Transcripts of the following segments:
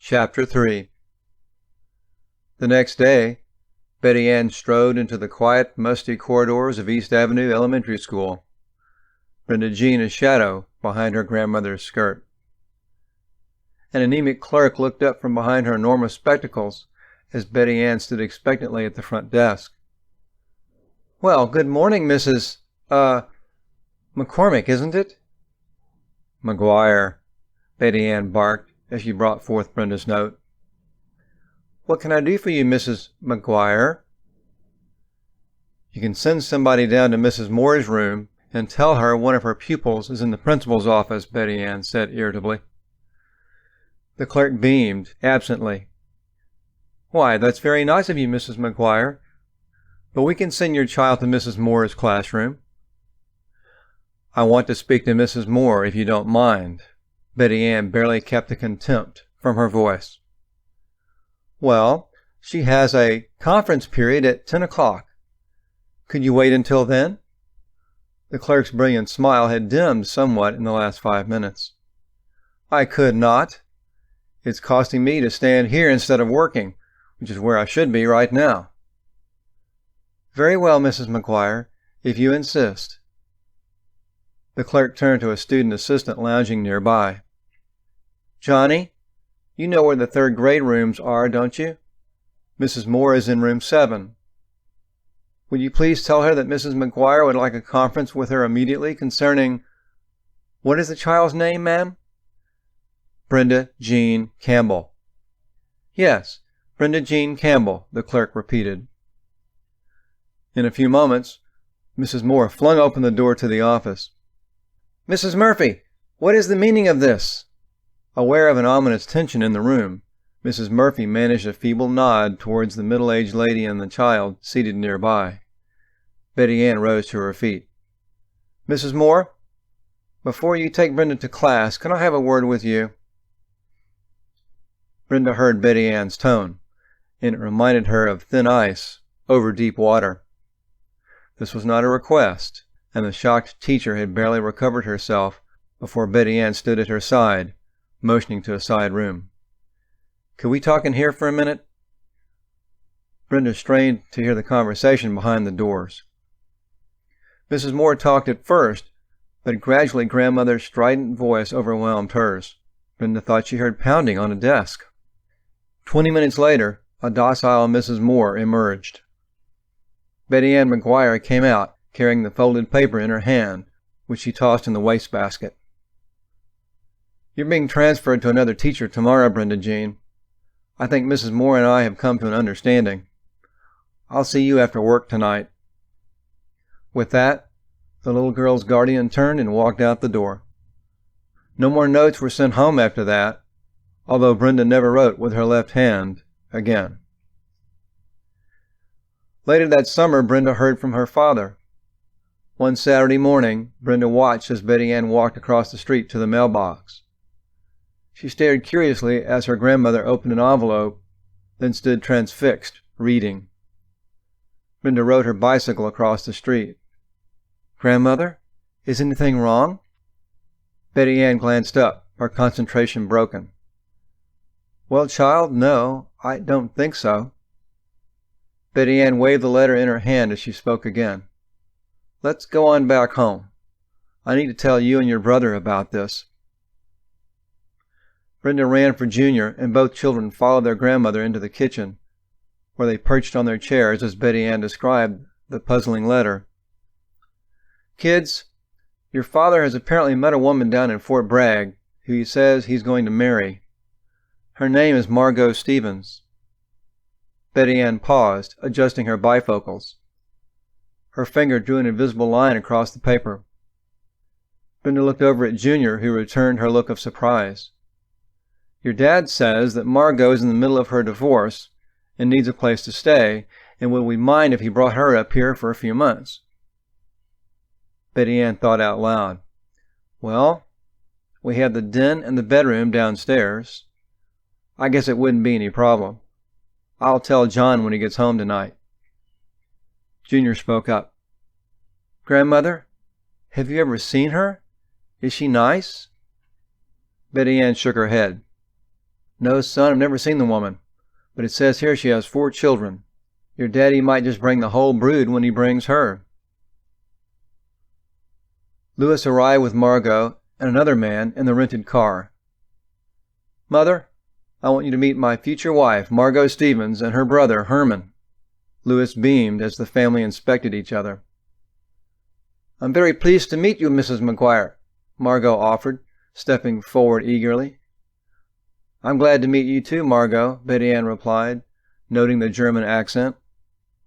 Chapter 3. The next day, Betty Ann strode into the quiet, musty corridors of East Avenue Elementary School, Brenda Jean a shadow behind her grandmother's skirt. An anemic clerk looked up from behind her enormous spectacles as Betty Ann stood expectantly at the front desk. "Well, good morning, Mrs. McCormick, isn't it?" "McGuire," Betty Ann barked as she brought forth Brenda's note. "What can I do for you, Mrs. McGuire?" "You can send somebody down to Mrs. Moore's room and tell her one of her pupils is in the principal's office," Betty Ann said irritably. The clerk beamed absently. "Why, that's very nice of you, Mrs. McGuire, but we can send your child to Mrs. Moore's classroom." "I want to speak to Mrs. Moore, if you don't mind." Betty Ann barely kept the contempt from her voice. "Well, she has a conference period at 10 o'clock. Could you wait until then?" The clerk's brilliant smile had dimmed somewhat in the last 5 minutes. "I could not. It's costing me to stand here instead of working, which is where I should be right now." "Very well, Mrs. McGuire, if you insist." The clerk turned to a student assistant lounging nearby. "Johnny, you know where the third grade rooms are, don't you? Mrs. Moore is in room 7. Would you please tell her that Mrs. McGuire would like a conference with her immediately concerning— what is the child's name, ma'am?" "Brenda Jean Campbell." "Yes, Brenda Jean Campbell," the clerk repeated. In a few moments, Mrs. Moore flung open the door to the office. "Mrs. Murphy, what is the meaning of this?" Aware of an ominous tension in the room, Mrs. Murphy managed a feeble nod towards the middle-aged lady and the child seated nearby. Betty Ann rose to her feet. "Mrs. Moore, before you take Brenda to class, can I have a word with you?" Brenda heard Betty Ann's tone, and it reminded her of thin ice over deep water. This was not a request, and the shocked teacher had barely recovered herself before Betty Ann stood at her side, motioning to a side room. "Could we talk in here for a minute?" Brenda strained to hear the conversation behind the doors. Mrs. Moore talked at first, but gradually grandmother's strident voice overwhelmed hers. Brenda thought she heard pounding on a desk. 20 minutes later, a docile Mrs. Moore emerged. Betty Ann McGuire came out, carrying the folded paper in her hand, which she tossed in the wastebasket. "You're being transferred to another teacher tomorrow, Brenda Jean. I think Mrs. Moore and I have come to an understanding. I'll see you after work tonight." With that, the little girl's guardian turned and walked out the door. No more notes were sent home after that, although Brenda never wrote with her left hand again. Later that summer, Brenda heard from her father. One Saturday morning, Brenda watched as Betty Ann walked across the street to the mailbox. She stared curiously as her grandmother opened an envelope, then stood transfixed, reading. Brenda rode her bicycle across the street. "Grandmother, is anything wrong?" Betty Ann glanced up, her concentration broken. "Well, child, no, I don't think so." Betty Ann waved the letter in her hand as she spoke again. "Let's go on back home. I need to tell you and your brother about this." Brenda ran for Junior, and both children followed their grandmother into the kitchen, where they perched on their chairs as Betty Ann described the puzzling letter. "Kids, your father has apparently met a woman down in Fort Bragg who he says he's going to marry. Her name is Margot Stevens." Betty Ann paused, adjusting her bifocals. Her finger drew an invisible line across the paper. Brenda looked over at Junior, who returned her look of surprise. "Your dad says that Margot is in the middle of her divorce and needs a place to stay, and would we mind if he brought her up here for a few months?" Betty Ann thought out loud. "Well, we have the den and the bedroom downstairs. I guess it wouldn't be any problem. I'll tell John when he gets home tonight." Junior spoke up. "Grandmother, have you ever seen her? Is she nice?" Betty Ann shook her head. No, son, I've never seen the woman, but it says here she has 4 children. Your daddy might just bring the whole brood when he brings her. Louis arrived with Margot and another man in the rented car. Mother, I want you to meet my future wife, Margot Stevens, and her brother, Herman. Louis beamed as the family inspected each other. I'm very pleased to meet you, Mrs. McGuire, Margot offered, stepping forward eagerly. I'm glad to meet you too, Margot, Betty Ann replied, noting the German accent.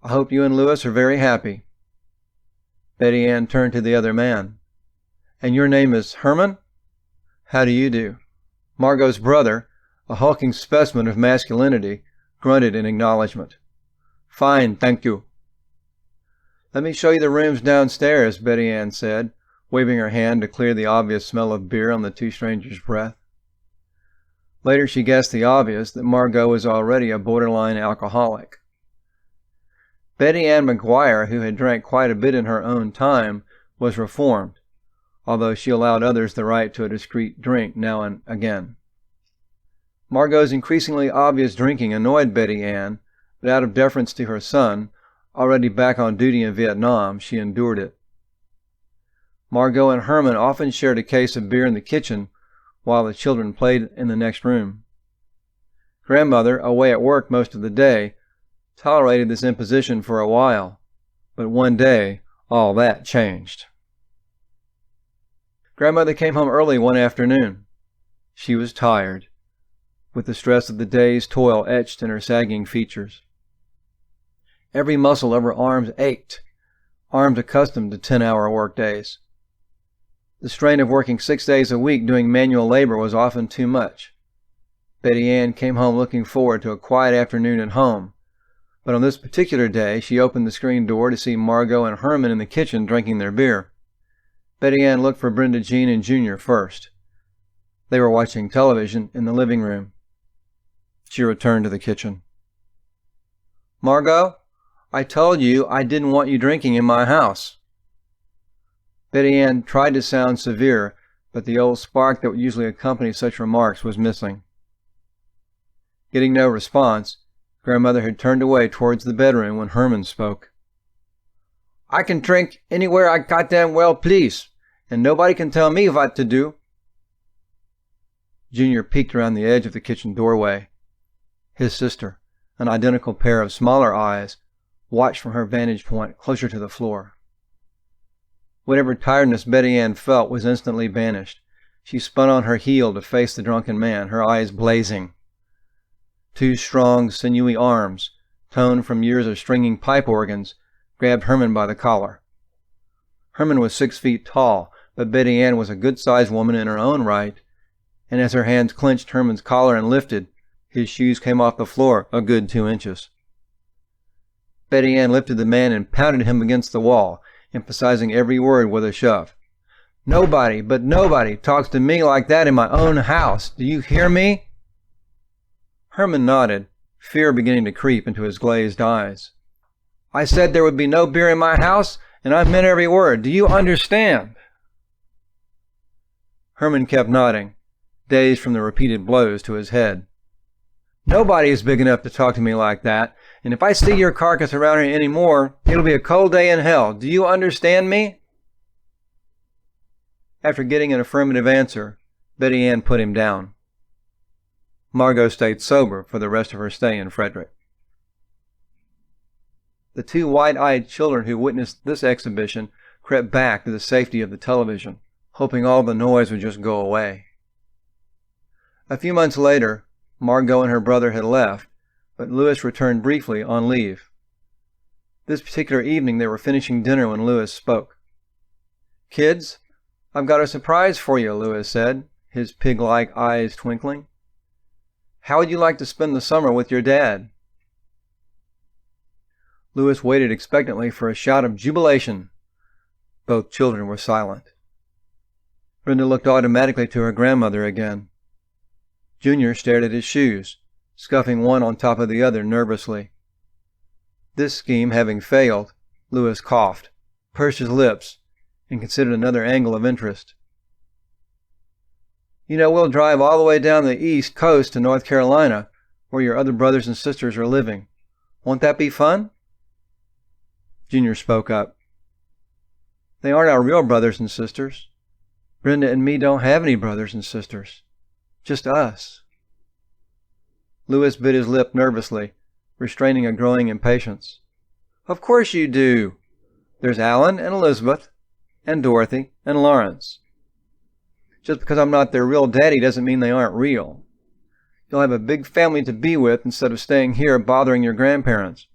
I hope you and Louis are very happy. Betty Ann turned to the other man. And your name is Herman? How do you do? Margot's brother, a hulking specimen of masculinity, grunted in acknowledgement. Fine, thank you. Let me show you the rooms downstairs, Betty Ann said, waving her hand to clear the obvious smell of beer on the 2 strangers' breath. Later she guessed the obvious, that Margot was already a borderline alcoholic. Betty Ann McGuire, who had drank quite a bit in her own time, was reformed, although she allowed others the right to a discreet drink now and again. Margot's increasingly obvious drinking annoyed Betty Ann, but out of deference to her son, already back on duty in Vietnam, she endured it. Margot and Herman often shared a case of beer in the kitchen while the children played in the next room. Grandmother, away at work most of the day, tolerated this imposition for a while, but one day all that changed. Grandmother came home early one afternoon. She was tired, with the stress of the day's toil etched in her sagging features. Every muscle of her arms ached, arms accustomed to 10-hour workdays. The strain of working 6 days a week doing manual labor was often too much. Betty Ann came home looking forward to a quiet afternoon at home, but on this particular day she opened the screen door to see Margot and Herman in the kitchen drinking their beer. Betty Ann looked for Brenda Jean and Junior first. They were watching television in the living room. She returned to the kitchen. Margot, I told you I didn't want you drinking in my house. Betty Ann tried to sound severe, but the old spark that would usually accompany such remarks was missing. Getting no response, Grandmother had turned away towards the bedroom when Herman spoke. I can drink anywhere I goddamn well please, and nobody can tell me what to do. Junior peeked around the edge of the kitchen doorway. His sister, an identical pair of smaller eyes, watched from her vantage point closer to the floor. Whatever tiredness Betty Ann felt was instantly banished. She spun on her heel to face the drunken man, her eyes blazing. 2 strong, sinewy arms, toned from years of stringing pipe organs, grabbed Herman by the collar. Herman was 6 feet tall, but Betty Ann was a good-sized woman in her own right, and as her hands clenched Herman's collar and lifted, his shoes came off the floor a good 2 inches. Betty Ann lifted the man and pounded him against the wall, emphasizing every word with a shove. Nobody, but nobody, talks to me like that in my own house. Do you hear me? Herman nodded, fear beginning to creep into his glazed eyes. I said there would be no beer in my house, and I meant every word. Do you understand? Herman kept nodding, dazed from the repeated blows to his head. Nobody is big enough to talk to me like that, and if I see your carcass around here any more, it'll be a cold day in hell. Do you understand me? After getting an affirmative answer, Betty Ann put him down. Margot stayed sober for the rest of her stay in Frederick. The 2 wide-eyed children who witnessed this exhibition crept back to the safety of the television, hoping all the noise would just go away. A few months later, Margot and her brother had left, but Louis returned briefly on leave. This particular evening they were finishing dinner when Louis spoke. Kids, I've got a surprise for you, Louis said, his pig-like eyes twinkling. How would you like to spend the summer with your dad? Louis waited expectantly for a shout of jubilation. Both children were silent. Brenda looked automatically to her grandmother again. Junior stared at his shoes, scuffing one on top of the other nervously. This scheme having failed, Louis coughed, pursed his lips, and considered another angle of interest. We'll drive all the way down the east coast to North Carolina, where your other brothers and sisters are living. Won't that be fun?" Junior spoke up. "They aren't our real brothers and sisters. Brenda and me don't have any brothers and sisters. Just us." Louis bit his lip nervously, restraining a growing impatience. "Of course you do. There's Alan and Elizabeth, and Dorothy and Lawrence. Just because I'm not their real daddy doesn't mean they aren't real. You'll have a big family to be with instead of staying here bothering your grandparents.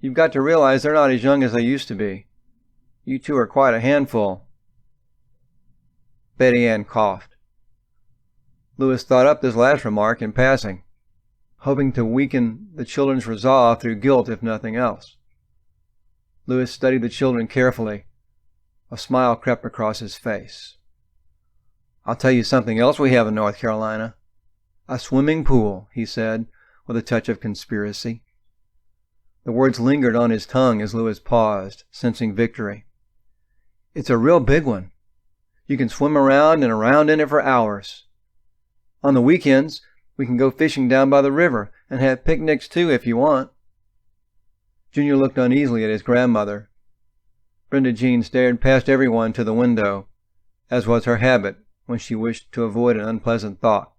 You've got to realize they're not as young as they used to be. You two are quite a handful." Betty Ann coughed. Louis thought up this last remark in passing, hoping to weaken the children's resolve through guilt if nothing else. Louis studied the children carefully. A smile crept across his face. "I'll tell you something else we have in North Carolina. A swimming pool," he said, with a touch of conspiracy. The words lingered on his tongue as Louis paused, sensing victory. "It's a real big one. You can swim around and around in it for hours. On the weekends, we can go fishing down by the river and have picnics too if you want." Junior looked uneasily at his grandmother. Brenda Jean stared past everyone to the window, as was her habit when she wished to avoid an unpleasant thought.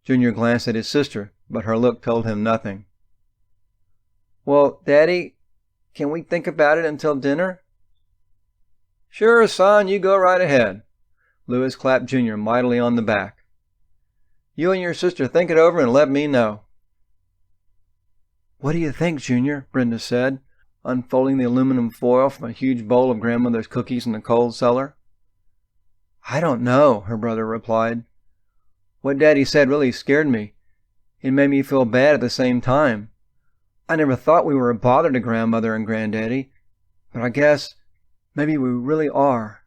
Junior glanced at his sister, but her look told him nothing. "Well, Daddy, can we think about it until dinner?" "Sure, son, you go right ahead." Louis clapped Junior mightily on the back. "You and your sister think it over and let me know." "What do you think, Junior?" Brenda said, unfolding the aluminum foil from a huge bowl of grandmother's cookies in the coal cellar. "I don't know," her brother replied. "What Daddy said really scared me. It made me feel bad at the same time. I never thought we were a bother to Grandmother and Granddaddy, but I guess maybe we really are."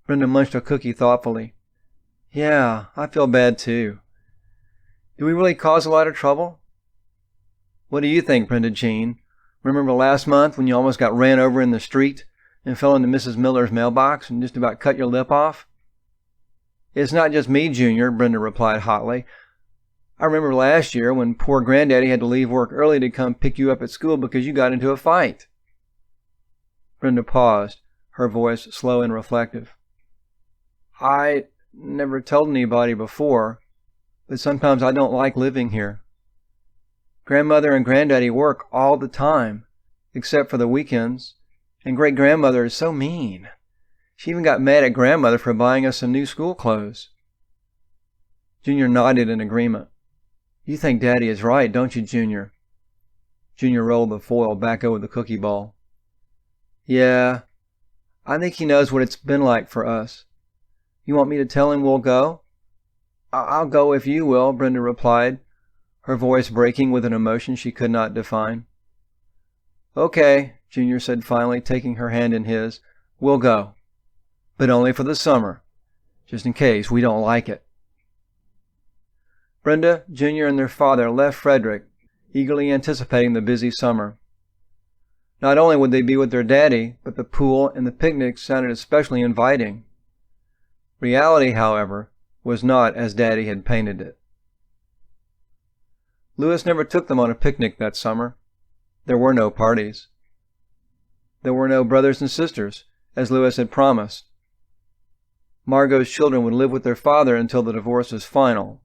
Brenda munched a cookie thoughtfully. "Yeah, I feel bad too. Do we really cause a lot of trouble?" "What do you think, Brenda Jean? Remember last month when you almost got ran over in the street and fell into Mrs. Miller's mailbox and just about cut your lip off?" "It's not just me, Junior," Brenda replied hotly. "I remember last year when poor Granddaddy had to leave work early to come pick you up at school because you got into a fight." Brenda paused, her voice slow and reflective. "I never told anybody before, but sometimes I don't like living here. Grandmother and Granddaddy work all the time, except for the weekends, and Great-Grandmother is so mean. She even got mad at Grandmother for buying us some new school clothes." Junior nodded in agreement. "You think Daddy is right, don't you, Junior?" Junior rolled the foil back over the cookie bowl. "Yeah, I think he knows what it's been like for us. You want me to tell him we'll go?" "I'll go if you will," Brenda replied, her voice breaking with an emotion she could not define. "Okay," Junior said finally, taking her hand in his. "We'll go. But only for the summer, just in case we don't like it." Brenda, Junior, and their father left Frederick, eagerly anticipating the busy summer. Not only would they be with their daddy, but the pool and the picnic sounded especially inviting. Reality, however, was not as Daddy had painted it. Louis never took them on a picnic that summer. There were no parties. There were no brothers and sisters, as Louis had promised. Margot's children would live with their father until the divorce was final.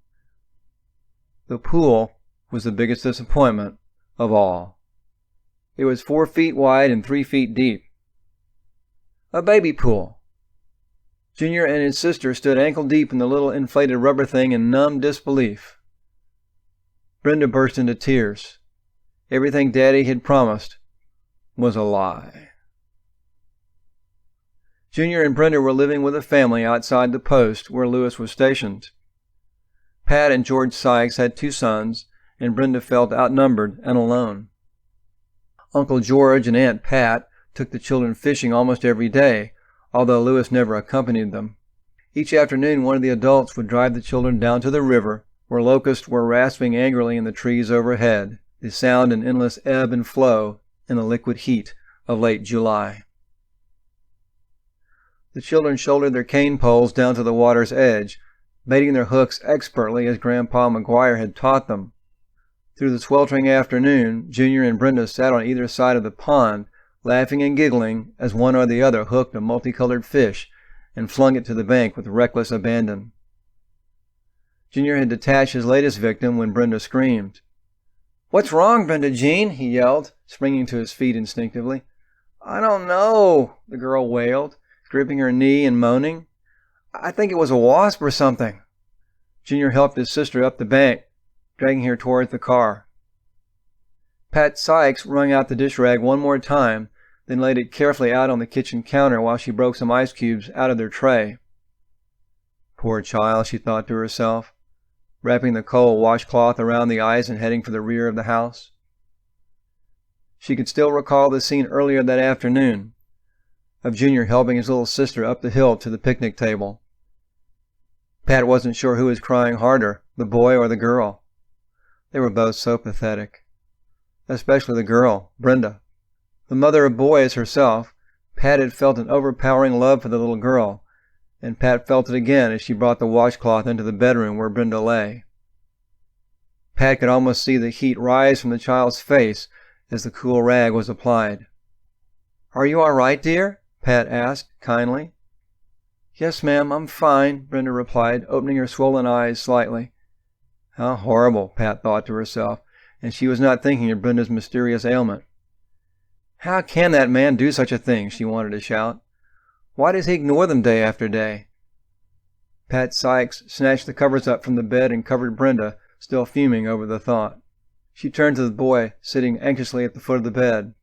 The pool was the biggest disappointment of all. It was 4 feet wide and 3 feet deep. A baby pool. Junior and his sister stood ankle-deep in the little inflated rubber thing in numb disbelief. Brenda burst into tears. Everything Daddy had promised was a lie. Junior and Brenda were living with a family outside the post where Louis was stationed. Pat and George Sykes had 2 sons, and Brenda felt outnumbered and alone. Uncle George and Aunt Pat took the children fishing almost every day, although Louis never accompanied them. Each afternoon one of the adults would drive the children down to the river, where locusts were rasping angrily in the trees overhead, the sound an endless ebb and flow in the liquid heat of late July. The children shouldered their cane poles down to the water's edge, baiting their hooks expertly as Grandpa McGuire had taught them. Through the sweltering afternoon, Junior and Brenda sat on either side of the pond, laughing and giggling as one or the other hooked a multicolored fish and flung it to the bank with reckless abandon. Junior had detached his latest victim when Brenda screamed. "What's wrong, Brenda Jean?" he yelled, springing to his feet instinctively. "I don't know," the girl wailed, gripping her knee and moaning. "I think it was a wasp or something." Junior helped his sister up the bank, dragging her toward the car. Pat Sykes wrung out the dish rag one more time, then laid it carefully out on the kitchen counter while she broke some ice cubes out of their tray. Poor child, she thought to herself, wrapping the coal washcloth around the ice and heading for the rear of the house. She could still recall the scene earlier that afternoon, of Junior helping his little sister up the hill to the picnic table. Pat wasn't sure who was crying harder, the boy or the girl. They were both so pathetic. Especially the girl, Brenda. The mother of boys herself, Pat had felt an overpowering love for the little girl, and Pat felt it again as she brought the washcloth into the bedroom where Brenda lay. Pat could almost see the heat rise from the child's face as the cool rag was applied. "Are you all right, dear?" Pat asked, kindly. "Yes, ma'am, I'm fine," Brenda replied, opening her swollen eyes slightly. How horrible, Pat thought to herself, and she was not thinking of Brenda's mysterious ailment. How can that man do such a thing, she wanted to shout. Why does he ignore them day after day? Pat Sykes snatched the covers up from the bed and covered Brenda, still fuming over the thought. She turned to the boy, sitting anxiously at the foot of the bed.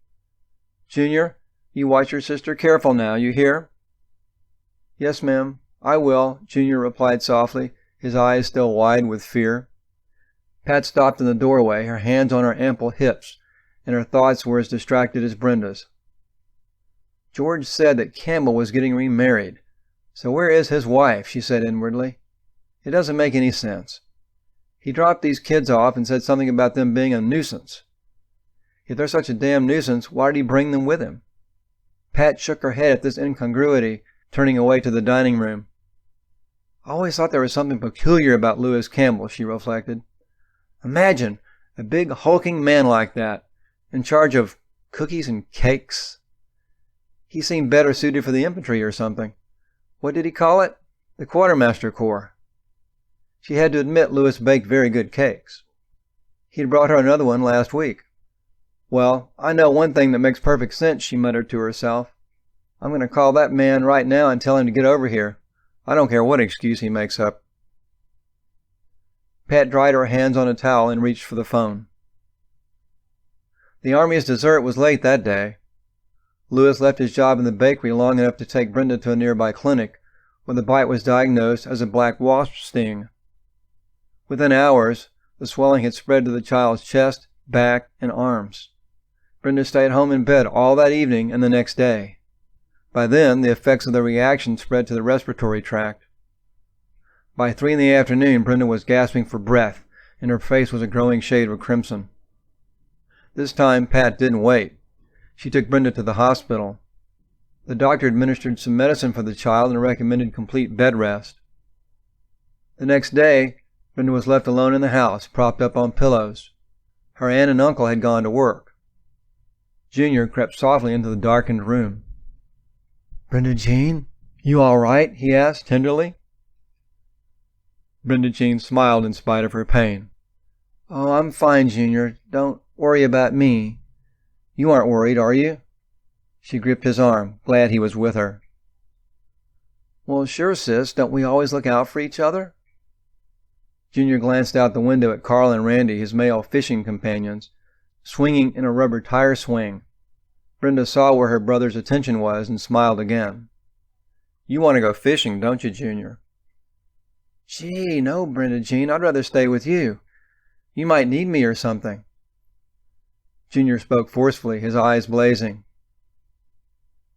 "Junior, you watch your sister careful now, you hear?" "Yes, ma'am, I will," Junior replied softly, his eyes still wide with fear. Pat stopped in the doorway, her hands on her ample hips, and her thoughts were as distracted as Brenda's. George said that Campbell was getting remarried. So where is his wife? She said inwardly. It doesn't make any sense. He dropped these kids off and said something about them being a nuisance. If they're such a damn nuisance, why did he bring them with him? Pat shook her head at this incongruity, turning away to the dining room. I always thought there was something peculiar about Lewis Campbell, she reflected. Imagine a big hulking man like that, in charge of cookies and cakes. He seemed better suited for the infantry or something. What did he call it? The Quartermaster Corps. She had to admit Lewis baked very good cakes. He'd brought her another one last week. Well, I know one thing that makes perfect sense, she muttered to herself. I'm going to call that man right now and tell him to get over here. I don't care what excuse he makes up. Pat dried her hands on a towel and reached for the phone. The Army's dessert was late that day. Lewis left his job in the bakery long enough to take Brenda to a nearby clinic, where the bite was diagnosed as a black wasp sting. Within hours, the swelling had spread to the child's chest, back, and arms. Brenda stayed home in bed all that evening and the next day. By then, the effects of the reaction spread to the respiratory tract. By 3 in the afternoon, Brenda was gasping for breath, and her face was a growing shade of crimson. This time, Pat didn't wait. She took Brenda to the hospital. The doctor administered some medicine for the child and recommended complete bed rest. The next day, Brenda was left alone in the house, propped up on pillows. Her aunt and uncle had gone to work. Junior crept softly into the darkened room. Brenda Jean, you all right? He asked tenderly. Brenda Jean smiled in spite of her pain. Oh, I'm fine, Junior. Don't worry about me. You aren't worried, are you? She gripped his arm, glad he was with her. Well, sure, sis. Don't we always look out for each other? Junior glanced out the window at Carl and Randy, his male fishing companions, swinging in a rubber tire swing. Brenda saw where her brother's attention was and smiled again. You want to go fishing, don't you, Junior? Gee, no, Brenda Jean. I'd rather stay with you. You might need me or something. Junior spoke forcefully, his eyes blazing.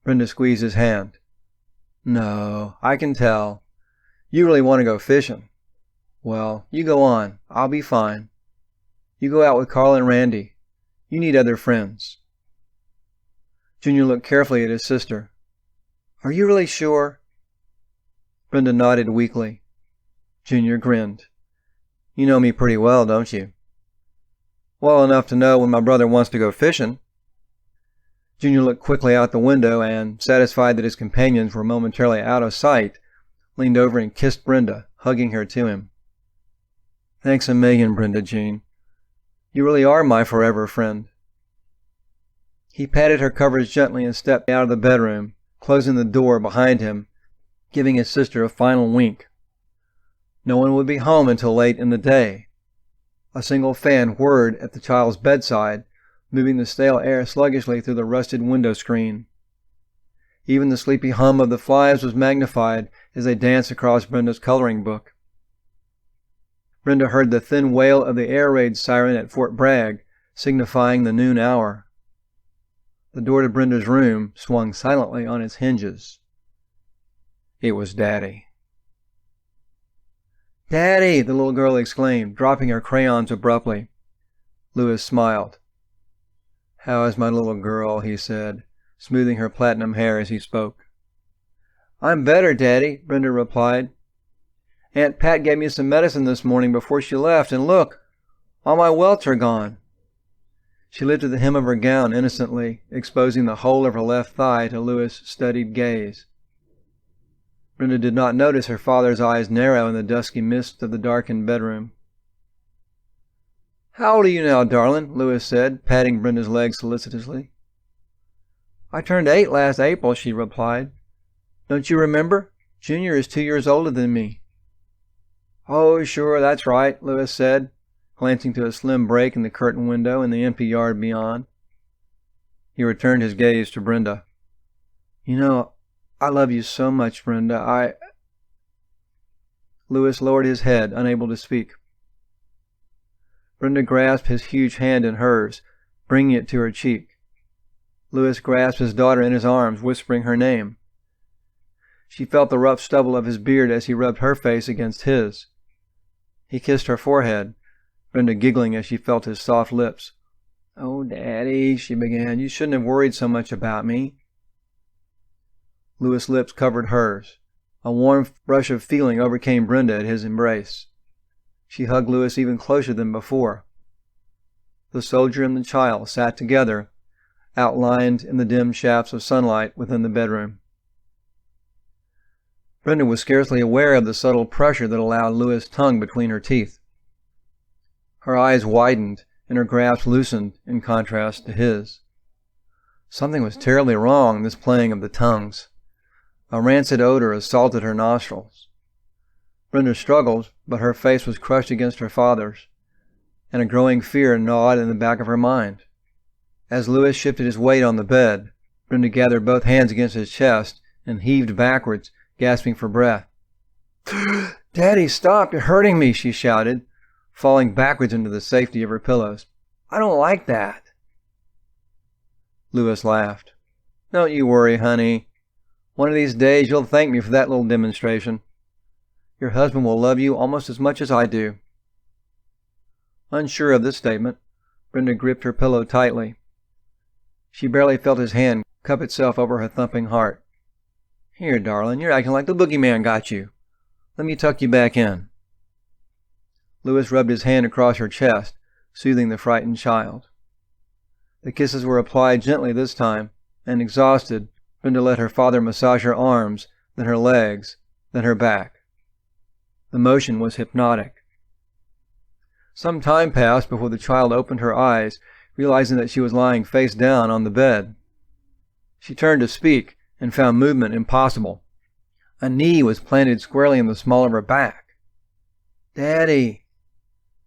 Brenda squeezed his hand. No, I can tell. You really want to go fishing. Well, you go on. I'll be fine. You go out with Carl and Randy. You need other friends. Junior looked carefully at his sister. Are you really sure? Brenda nodded weakly. Junior grinned. You know me pretty well, don't you? Well enough to know when my brother wants to go fishing. Junior looked quickly out the window and, satisfied that his companions were momentarily out of sight, leaned over and kissed Brenda, hugging her to him. Thanks a million, Brenda Jean. You really are my forever friend. He patted her covers gently and stepped out of the bedroom, closing the door behind him, giving his sister a final wink. No one would be home until late in the day. A single fan whirred at the child's bedside, moving the stale air sluggishly through the rusted window screen. Even the sleepy hum of the flies was magnified as they danced across Brenda's coloring book. Brenda heard the thin wail of the air raid siren at Fort Bragg, signifying the noon hour. The door to Brenda's room swung silently on its hinges. It was Daddy. Daddy! The little girl exclaimed, dropping her crayons abruptly. Louis smiled. How is my little girl? He said, smoothing her platinum hair as he spoke. I'm better, Daddy, Brenda replied. Aunt Pat gave me some medicine this morning before she left, and look, all my welts are gone. She lifted the hem of her gown innocently, exposing the whole of her left thigh to Louis' studied gaze. Brenda did not notice her father's eyes narrow in the dusky mist of the darkened bedroom. How old are you now, darling? Louis said, patting Brenda's leg solicitously. I turned 8 last April, she replied. Don't you remember? Junior is 2 years older than me. Oh, sure, that's right, Louis said, glancing to a slim break in the curtained window in the empty yard beyond. He returned his gaze to Brenda. You know, I love you so much, Brenda. Louis lowered his head, unable to speak. Brenda grasped his huge hand in hers, bringing it to her cheek. Louis grasped his daughter in his arms, whispering her name. She felt the rough stubble of his beard as he rubbed her face against his. He kissed her forehead, Brenda giggling as she felt his soft lips. Oh, Daddy, she began, you shouldn't have worried so much about me. Louis' lips covered hers. A warm rush of feeling overcame Brenda at his embrace. She hugged Louis even closer than before. The soldier and the child sat together, outlined in the dim shafts of sunlight within the bedroom. Brenda was scarcely aware of the subtle pressure that allowed Louis' tongue between her teeth. Her eyes widened and her grasp loosened in contrast to his. Something was terribly wrong, this playing of the tongues. A rancid odor assaulted her nostrils. Brenda struggled, but her face was crushed against her father's, and a growing fear gnawed in the back of her mind. As Louis shifted his weight on the bed, Brenda gathered both hands against his chest and heaved backwards, gasping for breath. Daddy, stop! You're hurting me, she shouted, falling backwards into the safety of her pillows. I don't like that. Louis laughed. Don't you worry, honey. One of these days you'll thank me for that little demonstration. Your husband will love you almost as much as I do. Unsure of this statement, Brenda gripped her pillow tightly. She barely felt his hand cup itself over her thumping heart. Here, darling, you're acting like the boogeyman got you. Let me tuck you back in. Louis rubbed his hand across her chest, soothing the frightened child. The kisses were applied gently this time, and exhausted, Brenda let her father massage her arms, then her legs, then her back. The motion was hypnotic. Some time passed before the child opened her eyes, realizing that she was lying face down on the bed. She turned to speak, and found movement impossible. A knee was planted squarely in the small of her back. Daddy!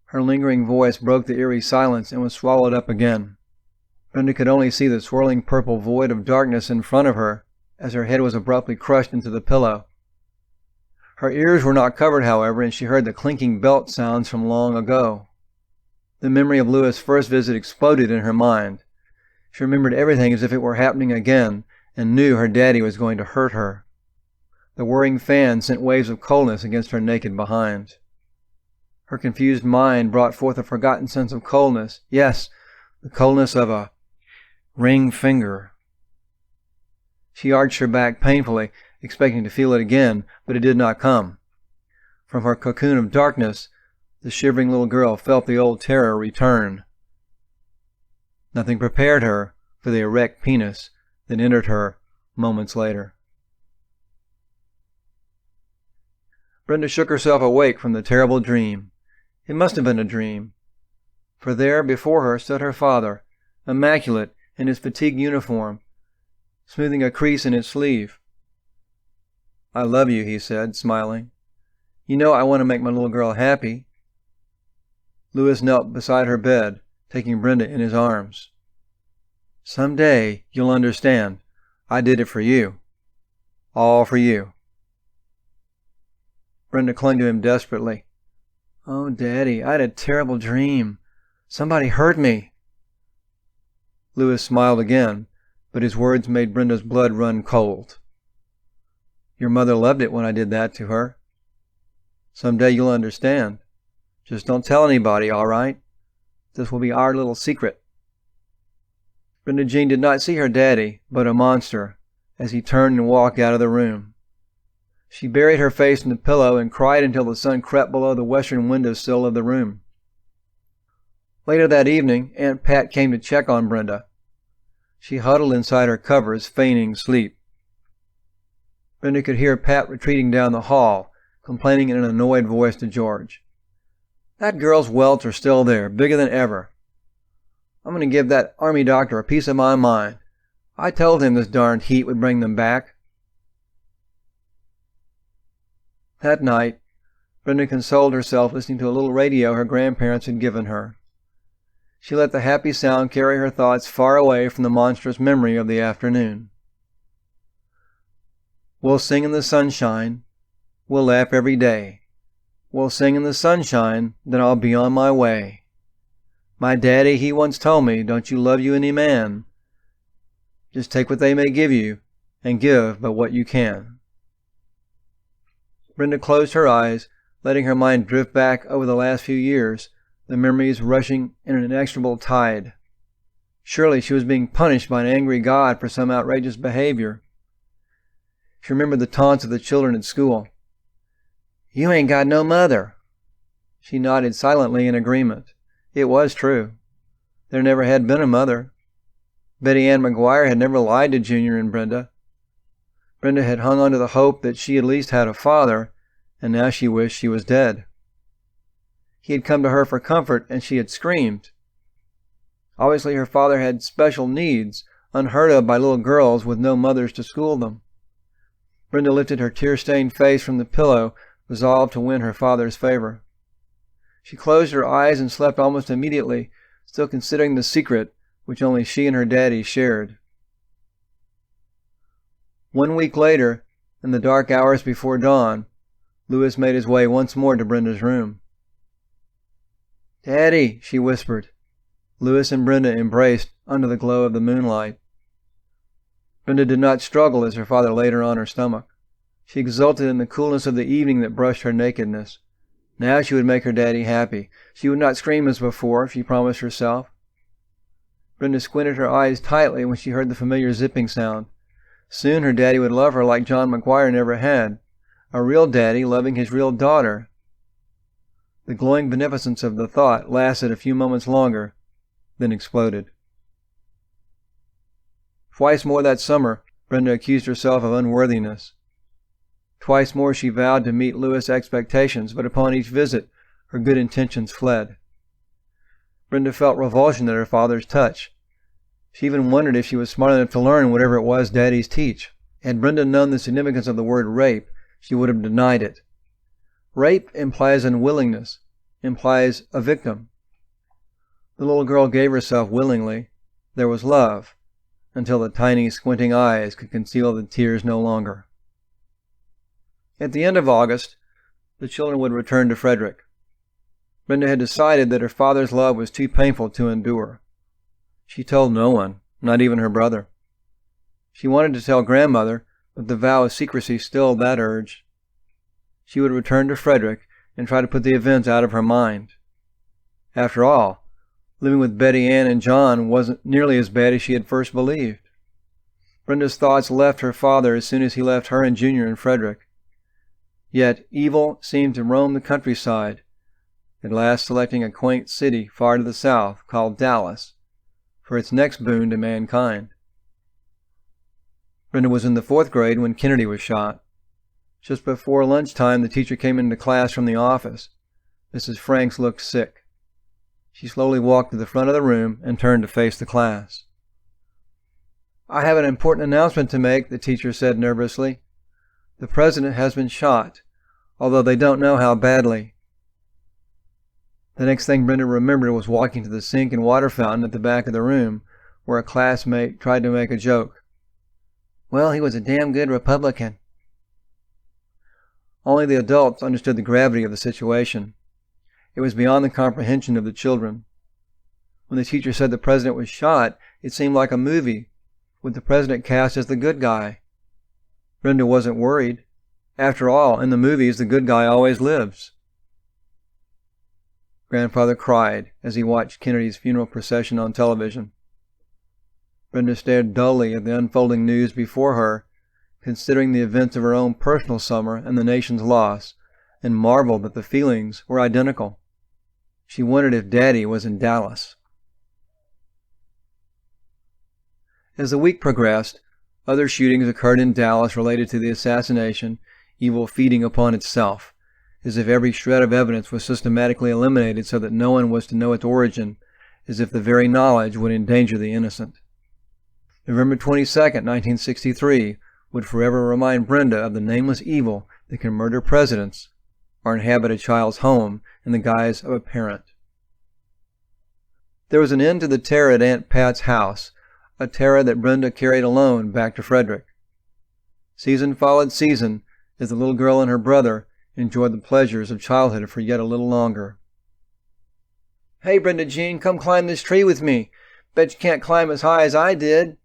Her lingering voice broke the eerie silence and was swallowed up again. Brenda could only see the swirling purple void of darkness in front of her as her head was abruptly crushed into the pillow. Her ears were not covered, however, and she heard the clinking belt sounds from long ago. The memory of Louis' first visit exploded in her mind. She remembered everything as if it were happening again, and knew her daddy was going to hurt her. The whirring fan sent waves of coldness against her naked behind. Her confused mind brought forth a forgotten sense of coldness. Yes, the coldness of a ring finger. She arched her back painfully expecting to feel it again, but it did not come. From her cocoon of darkness, the shivering little girl felt the old terror return. Nothing prepared her for the erect penis that entered her moments later. Brenda shook herself awake from the terrible dream. It must have been a dream, for there before her stood her father, immaculate in his fatigue uniform, smoothing a crease in his sleeve. "I love you," he said, smiling. "You know I want to make my little girl happy." Louis knelt beside her bed, taking Brenda in his arms. "Someday you'll understand. I did it for you. All for you." Brenda clung to him desperately. "Oh, Daddy, I had a terrible dream. Somebody hurt me." Louis smiled again, but his words made Brenda's blood run cold. "Your mother loved it when I did that to her. Someday you'll understand. Just don't tell anybody, all right? This will be our little secret." Brenda Jean did not see her daddy, but a monster, as he turned and walked out of the room. She buried her face in the pillow and cried until the sun crept below the western windowsill of the room. Later that evening, Aunt Pat came to check on Brenda. She huddled inside her covers, feigning sleep. Brenda could hear Pat retreating down the hall, complaining in an annoyed voice to George. "That girl's welts are still there, bigger than ever. I'm going to give that army doctor a piece of my mind. I told him this darned heat would bring them back." That night, Brenda consoled herself listening to a little radio her grandparents had given her. She let the happy sound carry her thoughts far away from the monstrous memory of the afternoon. "We'll sing in the sunshine. We'll laugh every day. We'll sing in the sunshine, then I'll be on my way. My daddy, he once told me, don't you love you any man. Just take what they may give you, and give but what you can." Brenda closed her eyes, letting her mind drift back over the last few years, the memories rushing in an inexorable tide. Surely she was being punished by an angry God for some outrageous behavior. She remembered the taunts of the children at school. "You ain't got no mother." She nodded silently in agreement. It was true. There never had been a mother. Betty Ann McGuire had never lied to Junior and Brenda. Brenda had hung on to the hope that she at least had a father, and now she wished she was dead. He had come to her for comfort, and she had screamed. Obviously her father had special needs, unheard of by little girls with no mothers to school them. Brenda lifted her tear-stained face from the pillow, resolved to win her father's favor. She closed her eyes and slept almost immediately, still considering the secret which only she and her daddy shared. 1 week later, in the dark hours before dawn, Louis made his way once more to Brenda's room. "Daddy," she whispered. Louis and Brenda embraced under the glow of the moonlight. Brenda did not struggle as her father laid her on her stomach. She exulted in the coolness of the evening that brushed her nakedness. Now she would make her daddy happy. She would not scream as before, she promised herself. Brenda squinted her eyes tightly when she heard the familiar zipping sound. Soon her daddy would love her like John McGuire never had. A real daddy loving his real daughter. The glowing beneficence of the thought lasted a few moments longer, then exploded. Twice more that summer, Brenda accused herself of unworthiness. Twice more she vowed to meet Louis' expectations, but upon each visit, her good intentions fled. Brenda felt revulsion at her father's touch. She even wondered if she was smart enough to learn whatever it was daddies teach. Had Brenda known the significance of the word rape, she would have denied it. Rape implies unwillingness, implies a victim. The little girl gave herself willingly. There was love, until the tiny, squinting eyes could conceal the tears no longer. At the end of August, the children would return to Frederick. Brenda had decided that her father's love was too painful to endure. She told no one, not even her brother. She wanted to tell grandmother, but the vow of secrecy stilled that urge. She would return to Frederick and try to put the events out of her mind. After all, living with Betty Ann and John wasn't nearly as bad as she had first believed. Brenda's thoughts left her father as soon as he left her and Junior in Frederick. Yet evil seemed to roam the countryside, at last selecting a quaint city far to the south called Dallas for its next boon to mankind. Brenda was in the 4th grade when Kennedy was shot. Just before lunchtime, the teacher came into class from the office. Mrs. Franks looked sick. She slowly walked to the front of the room and turned to face the class. "I have an important announcement to make," the teacher said nervously. "The president has been shot, although they don't know how badly." The next thing Brenda remembered was walking to the sink and water fountain at the back of the room, where a classmate tried to make a joke. "Well, he was a damn good Republican." Only the adults understood the gravity of the situation. It was beyond the comprehension of the children. When the teacher said the president was shot, it seemed like a movie, with the president cast as the good guy. Brenda wasn't worried. After all, in the movies, the good guy always lives. Grandfather cried as he watched Kennedy's funeral procession on television. Brenda stared dully at the unfolding news before her, considering the events of her own personal summer and the nation's loss, and marveled that the feelings were identical. She wondered if Daddy was in Dallas. As the week progressed, other shootings occurred in Dallas related to the assassination, evil feeding upon itself, as if every shred of evidence was systematically eliminated so that no one was to know its origin, as if the very knowledge would endanger the innocent. November 22, 1963, would forever remind Brenda of the nameless evil that can murder presidents or inhabit a child's home in the guise of a parent. There was an end to the terror at Aunt Pat's house, a terror that Brenda carried alone back to Frederick. Season followed season as the little girl and her brother enjoyed the pleasures of childhood for yet a little longer. "Hey, Brenda Jean, come climb this tree with me. Bet you can't climb as high as I did."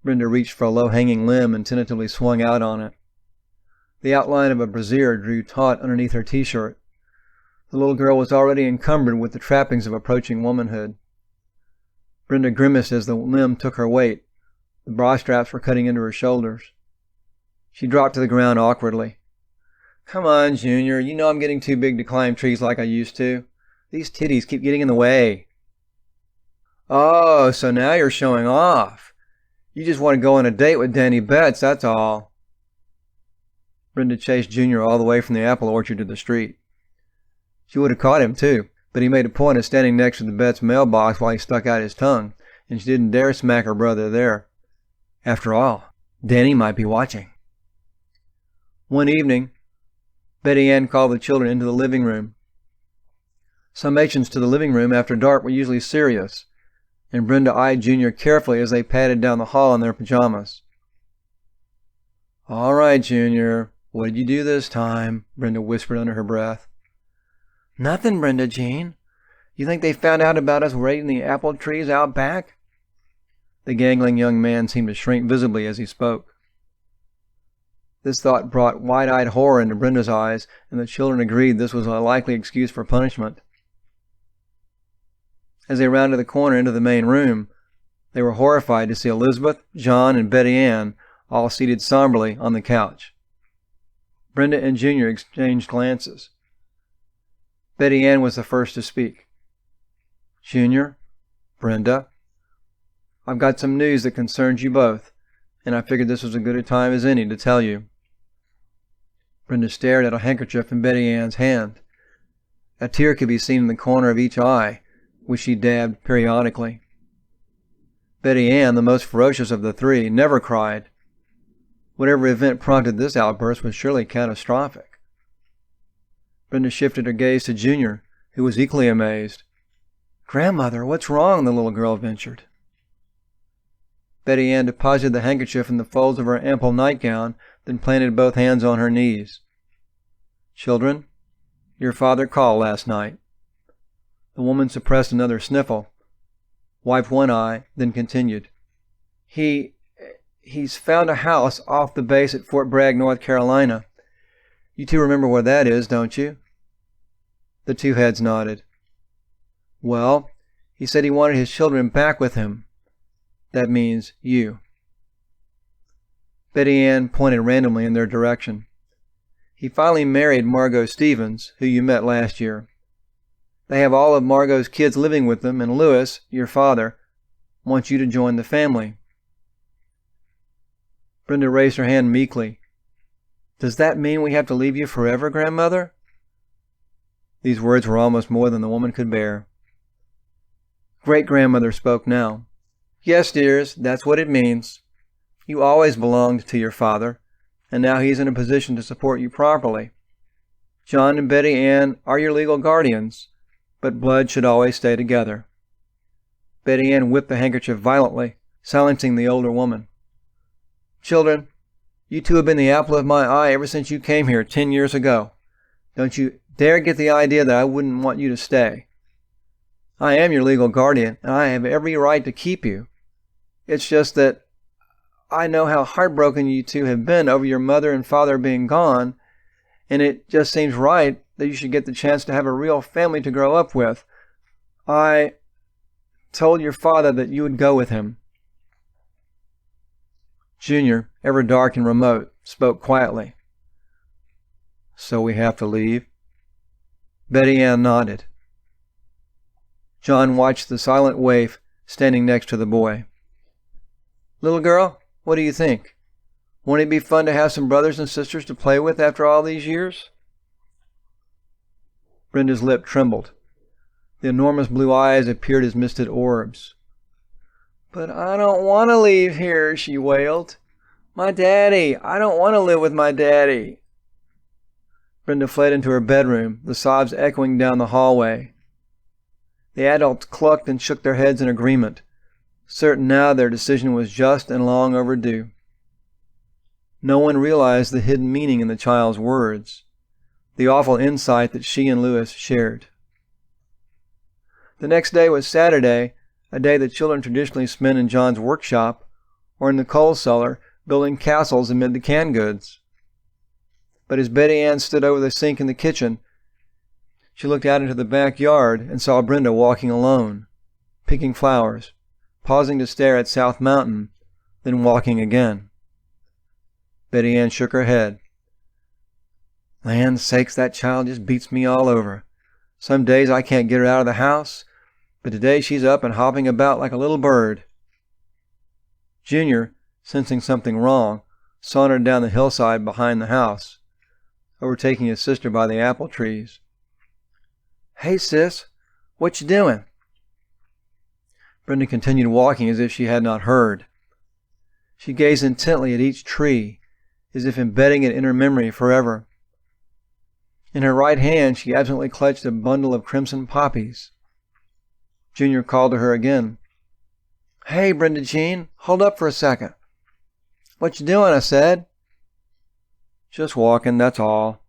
Brenda reached for a low-hanging limb and tentatively swung out on it. The outline of a brassiere drew taut underneath her t-shirt. The little girl was already encumbered with the trappings of approaching womanhood. Brenda grimaced as the limb took her weight. The bra straps were cutting into her shoulders. She dropped to the ground awkwardly. "Come on, Junior. You know I'm getting too big to climb trees like I used to. These titties keep getting in the way." "Oh, so now you're showing off. You just want to go on a date with Danny Betts, that's all." Brenda chased Junior all the way from the apple orchard to the street. She would have caught him, too, but he made a point of standing next to the Betts mailbox while he stuck out his tongue, and she didn't dare smack her brother there. After all, Danny might be watching. One evening, Betty Ann called the children into the living room. Summations to the living room after dark were usually serious, and Brenda eyed Junior carefully as they padded down the hall in their pajamas. "All right, Junior, what did you do this time?" Brenda whispered under her breath. "Nothing, Brenda Jean. You think they found out about us raiding the apple trees out back?" The gangling young man seemed to shrink visibly as he spoke. This thought brought wide-eyed horror into Brenda's eyes, and the children agreed this was a likely excuse for punishment. As they rounded the corner into the main room, they were horrified to see Elizabeth, John, and Betty Ann all seated somberly on the couch. Brenda and Junior exchanged glances. Betty Ann was the first to speak. "Junior, Brenda, I've got some news that concerns you both, and I figured this was as good a time as any to tell you." Brenda stared at a handkerchief in Betty Ann's hand. A tear could be seen in the corner of each eye, which she dabbed periodically. Betty Ann, the most ferocious of the three, never cried. Whatever event prompted this outburst was surely catastrophic. Brenda shifted her gaze to Junior, who was equally amazed. "Grandmother, what's wrong?" the little girl ventured. Betty Ann deposited the handkerchief in the folds of her ample nightgown, then planted both hands on her knees. "Children, your father called last night." The woman suppressed another sniffle, wiped one eye, then continued. He's found a house off the base at Fort Bragg, North Carolina. You two remember where that is, don't you?" The two heads nodded. "Well, he said he wanted his children back with him. That means you." Betty Ann pointed randomly in their direction. He finally married Margot Stevens, who you met last year. They have all of Margot's kids living with them, and Louis, your father, wants you to join the family. Brenda raised her hand meekly. Does that mean we have to leave you forever, grandmother? These words were almost more than the woman could bear. Great-grandmother spoke now. Yes, dears, that's what it means. You always belonged to your father, and now he's in a position to support you properly. John and Betty Ann are your legal guardians, but blood should always stay together. Betty Ann whipped the handkerchief violently, silencing the older woman. Children, you two have been the apple of my eye ever since you came here 10 years ago. Don't you dare get the idea that I wouldn't want you to stay. I am your legal guardian, and I have every right to keep you. It's just that I know how heartbroken you two have been over your mother and father being gone, and it just seems right that you should get the chance to have a real family to grow up with. I told your father that you would go with him. Junior, ever dark and remote, spoke quietly. So we have to leave? Betty Ann nodded. John watched the silent waif standing next to the boy. Little girl, what do you think? Won't it be fun to have some brothers and sisters to play with after all these years? Brenda's lip trembled. The enormous blue eyes appeared as misted orbs. But I don't want to leave here, she wailed. My daddy, I don't want to live with my daddy. Brenda fled into her bedroom, the sobs echoing down the hallway. The adults clucked and shook their heads in agreement, certain now their decision was just and long overdue. No one realized the hidden meaning in the child's words, the awful insight that she and Louis shared. The next day was Saturday, a day the children traditionally spent in John's workshop or in the coal cellar building castles amid the canned goods. But as Betty Ann stood over the sink in the kitchen, she looked out into the backyard and saw Brenda walking alone, picking flowers, pausing to stare at South Mountain, then walking again. Betty Ann shook her head. Land's sakes, that child just beats me all over. Some days I can't get her out of the house, but today she's up and hopping about like a little bird. Junior, sensing something wrong, sauntered down the hillside behind the house, overtaking his sister by the apple trees. Hey, sis, what you doing? Brenda continued walking as if she had not heard. She gazed intently at each tree, as if embedding it in her memory forever. In her right hand she absently clutched a bundle of crimson poppies. Junior called to her again. Hey, Brenda Jean, hold up for a second. What you doing, I said. Just walking, that's all.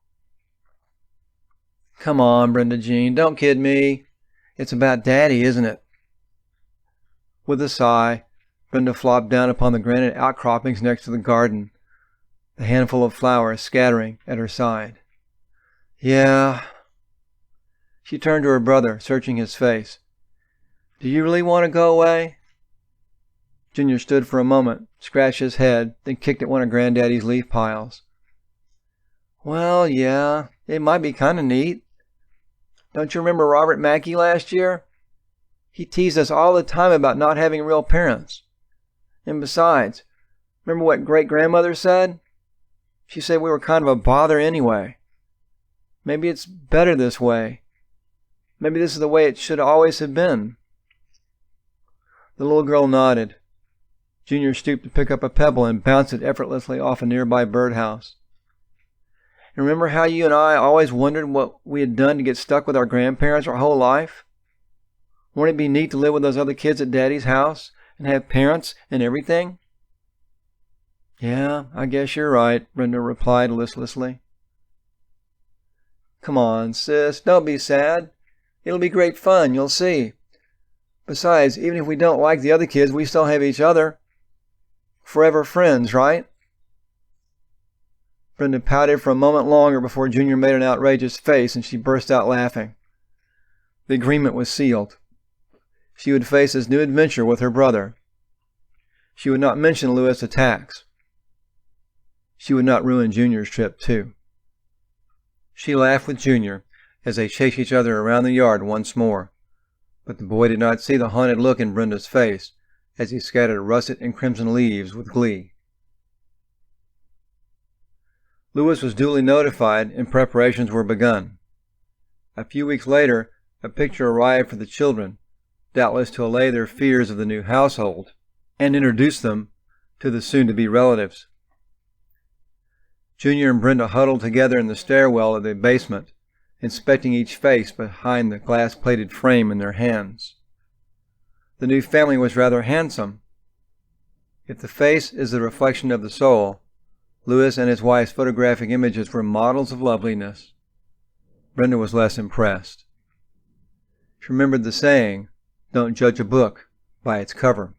Come on, Brenda Jean, don't kid me. It's about Daddy, isn't it? With a sigh, Brenda flopped down upon the granite outcroppings next to the garden, the handful of flowers scattering at her side. Yeah. She turned to her brother, searching his face. Do you really want to go away? Junior stood for a moment, scratched his head, then kicked at one of Granddaddy's leaf piles. Well, yeah, it might be kind of neat. Don't you remember Robert Mackey last year? He teased us all the time about not having real parents. And besides, remember what great-grandmother said? She said we were kind of a bother anyway. Maybe it's better this way. Maybe this is the way it should always have been. The little girl nodded. Junior stooped to pick up a pebble and bounced it effortlessly off a nearby birdhouse. And remember how you and I always wondered what we had done to get stuck with our grandparents our whole life? Wouldn't it be neat to live with those other kids at Daddy's house and have parents and everything? Yeah, I guess you're right, Brenda replied listlessly. Come on, sis, don't be sad. It'll be great fun, you'll see. Besides, even if we don't like the other kids, we still have each other. Forever friends, right? Brenda pouted for a moment longer before Junior made an outrageous face and she burst out laughing. The agreement was sealed. She would face this new adventure with her brother. She would not mention Louis' attacks. she would not ruin Junior's trip, too. She laughed with Junior as they chased each other around the yard once more, but the boy did not see the haunted look in Brenda's face as he scattered russet and crimson leaves with glee. Louis was duly notified and preparations were begun. A few weeks later, a picture arrived for the children, doubtless to allay their fears of the new household and introduce them to the soon-to-be relatives. Junior and Brenda huddled together in the stairwell of the basement, inspecting each face behind the glass-plated frame in their hands. The new family was rather handsome. If the face is the reflection of the soul, Louis and his wife's photographic images were models of loveliness. Brenda was less impressed. She remembered the saying, "Don't judge a book by its cover."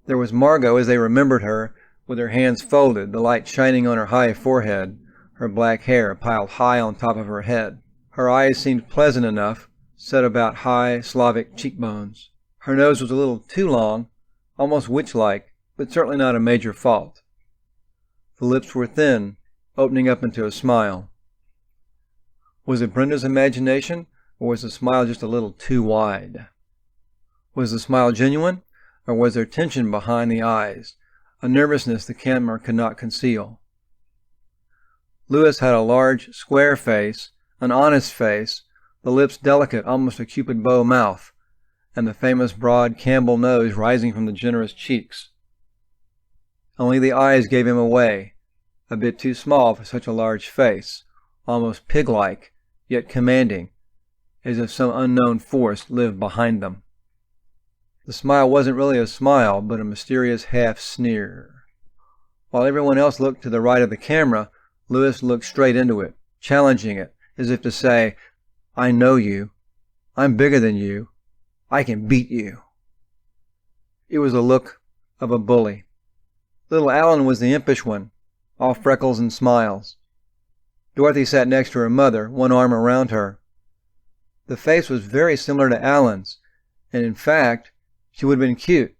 There was Margot as they remembered her, with her hands folded, the light shining on her high forehead, her black hair piled high on top of her head. Her eyes seemed pleasant enough, set about high Slavic cheekbones. Her nose was a little too long, almost witch-like, but certainly not a major fault. The lips were thin, opening up into a smile. Was it Brenda's imagination, or was the smile just a little too wide? Was the smile genuine, or was there tension behind the eyes, a nervousness the camera could not conceal? Louis had a large, square face, an honest face, the lips delicate, almost a Cupid bow mouth, and the famous broad Campbell nose rising from the generous cheeks. Only the eyes gave him away, a bit too small for such a large face, almost pig-like, yet commanding, as if some unknown force lived behind them. The smile wasn't really a smile, but a mysterious half-sneer. While everyone else looked to the right of the camera, Louis looked straight into it, challenging it, as if to say, "I know you. I'm bigger than you. I can beat you." It was a look of a bully. Little Alan was the impish one, all freckles and smiles. Dorothy sat next to her mother, one arm around her. The face was very similar to Alan's, and in fact, she would have been cute,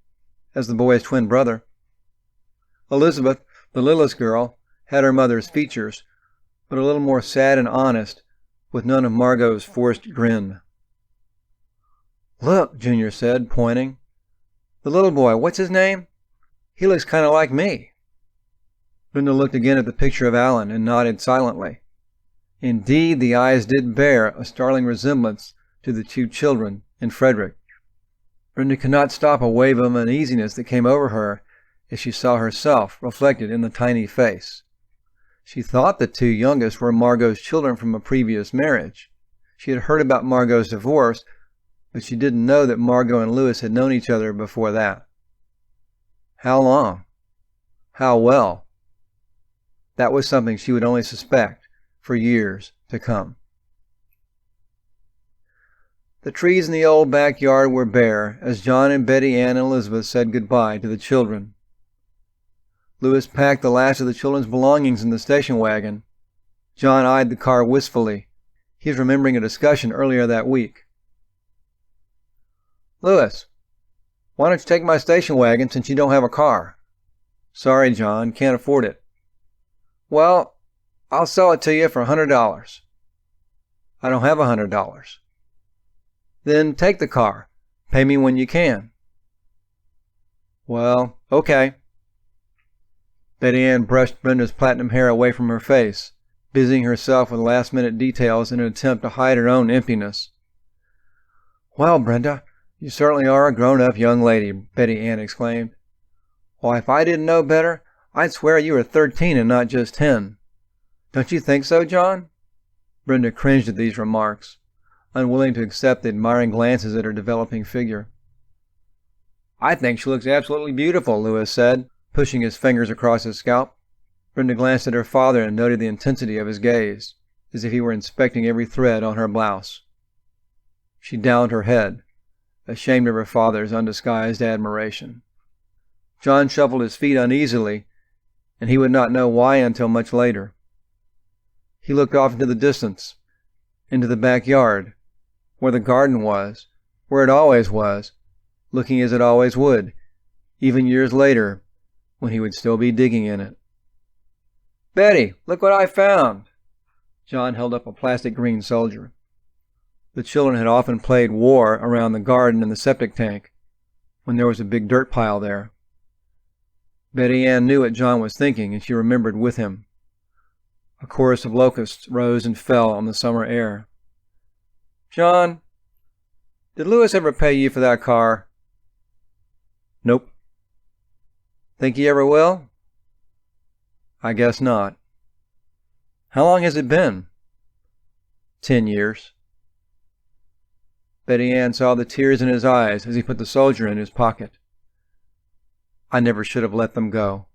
as the boy's twin brother. Elizabeth, the littlest girl, had her mother's features, but a little more sad and honest, with none of Margot's forced grin. "Look," Junior said, pointing. "The little boy, what's his name? He looks kind of like me." Brenda looked again at the picture of Alan and nodded silently. Indeed, the eyes did bear a startling resemblance to the two children and Frederick. Brenda could not stop a wave of uneasiness that came over her as she saw herself reflected in the tiny face. She thought the two youngest were Margot's children from a previous marriage. She had heard about Margot's divorce, but she didn't know that Margot and Louis had known each other before that. How long? How well? That was something she would only suspect for years to come. The trees in the old backyard were bare as John and Betty Ann and Elizabeth said goodbye to the children. Louis packed the last of the children's belongings in the station wagon. John eyed the car wistfully. He was remembering a discussion earlier that week. "Louis, why don't you take my station wagon since you don't have a car?" "Sorry, John, can't afford it." "Well, I'll sell it to you for $100. "I don't have $100. "Then take the car. Pay me when you can." "Well, okay." Betty Ann brushed Brenda's platinum hair away from her face, busying herself with last-minute details in an attempt to hide her own emptiness. "Well, Brenda, you certainly are a grown-up young lady," Betty Ann exclaimed. "Why, if I didn't know better, I'd swear you were 13 and not just 10. Don't you think so, John?" Brenda cringed at these remarks, unwilling to accept the admiring glances at her developing figure. "I think she looks absolutely beautiful," Louis said, pushing his fingers across his scalp. Brenda glanced at her father and noted the intensity of his gaze, as if he were inspecting every thread on her blouse. She downed her head, ashamed of her father's undisguised admiration. John shuffled his feet uneasily, and he would not know why until much later. He looked off into the distance, into the backyard, where the garden was, where it always was, looking as it always would, even years later, when he would still be digging in it. Betty, look what I found! John held up a plastic green soldier. The children had often played war around the garden and the septic tank, when there was a big dirt pile there. Betty Ann knew what John was thinking, and she remembered with him. A chorus of locusts rose and fell on the summer air. John, did Lewis ever pay you for that car? Nope. Think he ever will? I guess not. How long has it been? 10 years. Betty Ann saw the tears in his eyes as he put the soldier in his pocket. I never should have let them go.